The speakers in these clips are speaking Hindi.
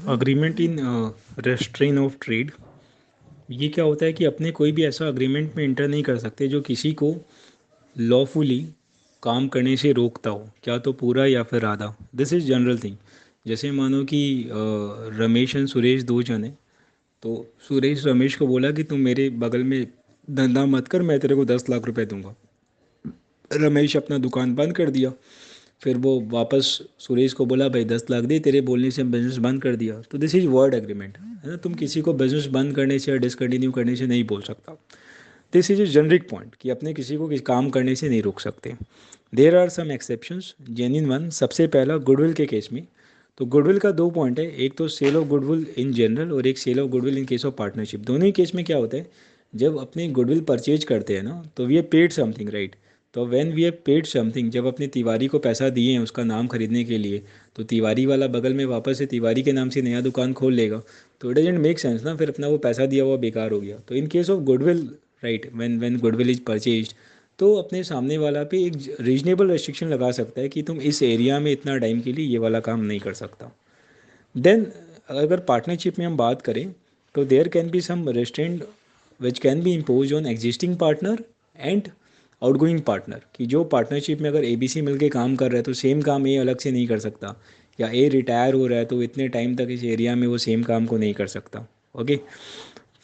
Agreement in restrain of trade. ये क्या होता है कि अपने कोई भी ऐसा अग्रीमेंट में इंटर नहीं कर सकते जो किसी को लॉफुली काम करने से रोकता हो, क्या तो पूरा या फिर आधा। This is general thing. जैसे मानो कि रमेश एंड सुरेश दो जन हैं। तो सुरेश रमेश को बोला कि तुम मेरे बगल में धंधा मत कर, मैं तेरे को 10 लाख रुपए दूंगा। रमेश अपना दुकान बंद कर दिया। फिर वो वापस सुरेश को बोला भाई 10 लाख दे, तेरे बोलने से हम बिजनेस बंद कर दिया। तो दिस इज वर्ड एग्रीमेंट है ना। तुम किसी को बिजनेस बंद करने से या डिसकंटिन्यू करने से नहीं बोल सकता। This is a generic point कि अपने किसी को किसी काम करने से नहीं रोक सकते। There are some exceptions, genuine one. सबसे पहला गुडविल के केस में। तो गुडविल का दो पॉइंट है, एक तो sale of goodwill in general और एक sale of goodwill in case of partnership. दोनों ही केस में क्या होता है, जब अपनी गुडविल परचेज करते हैं ना तो we have paid something, right. तो when we have paid something, जब अपने तिवारी को पैसा दिए हैं उसका नाम खरीदने के लिए, तो तिवारी वाला बगल में वापस से तिवारी के नाम से नया दुकान खोल लेगा। तो इट डजेंट मेक सेंस ना, फिर अपना वो पैसा दिया हुआ बेकार हो गया। तो इन case of goodwill, right, when goodwill is purchased, तो अपने सामने वाला पे एक रीजनेबल रेस्ट्रिक्शन लगा सकता है कि तुम इस एरिया में इतना टाइम के लिए ये वाला काम नहीं कर सकता। देन अगर पार्टनरशिप में हम बात करें, तो there can be some restraint which can be impose on existing partner and outgoing partner. कि जो पार्टनरशिप में अगर ए बी सी मिल के काम कर रहा है तो सेम काम ए अलग से नहीं कर सकता, या ए रिटायर हो रहा है तो इतने टाइम तक इस एरिया में वो सेम काम को नहीं कर सकता। ओके।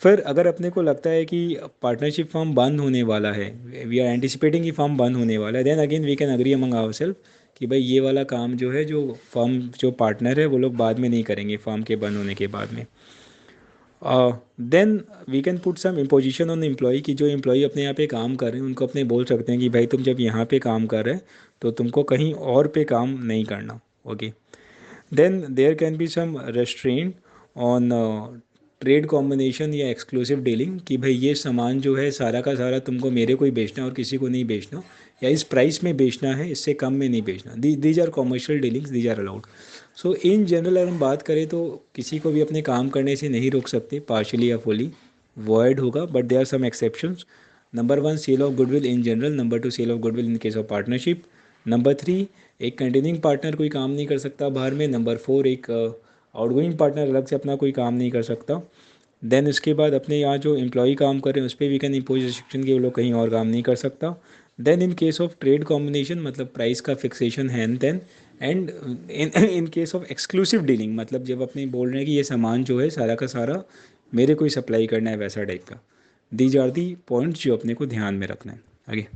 फिर अगर अपने को लगता है कि पार्टनरशिप फॉर्म बंद होने वाला है, वी आर एंटिसिपेटिंग कि फॉर्म बंद होने वाला है, then again we can agree among our self कि भाई ये वाला काम जो है, जो फर्म जो पार्टनर है वो लोग बाद में नहीं करेंगे फर्म के बंद होने के बाद में। Then we can put some imposition on employ, कि जो एम्प्लॉय अपने यहाँ पे काम कर रहे हैं उनको अपने बोल सकते हैं कि भाई तुम जब यहाँ पे काम कर रहे हैं तो तुमको कहीं और पे काम नहीं करना। Okay. Then there can be some restraint on trade combination या एक्सक्लूसिव डीलिंग, कि भाई ये सामान जो है सारा का सारा तुमको मेरे को ही बेचना है और किसी को नहीं बेचना, या इस प्राइस में बेचना है, इससे कम में नहीं बेचना। These are commercial dealings, these are allowed. So in general अगर हम बात करें तो किसी को भी अपने काम करने से नहीं रोक सकते, पार्शली या फुली वॉइड होगा, but there are some exceptions. Number one, sale of goodwill in general. Number two, sale of goodwill in case of partnership. Number three, एक कंटिन्यूइंग पार्टनर कोई काम नहीं कर सकता बाहर में। नंबर फोर, एक आउटगोइंग पार्टनर अलग से अपना कोई काम नहीं कर सकता। देन इसके बाद अपने यहाँ जो एम्प्लॉय काम कर रहे हैं उस पर वी कैन इम्पोज रिस्ट्रिक्शन कि वो लोग कहीं और काम नहीं कर सकता। Then in case of trade combination, मतलब प्राइस का फिक्सेशन है then. And in in case of exclusive dealing, मतलब जब अपने बोल रहे हैं कि ये सामान जो है सारा का सारा मेरे को ही सप्लाई करना है, वैसा टाइप का। दीज आर दी पॉइंट्स जो अपने को ध्यान में रखना है। आगे।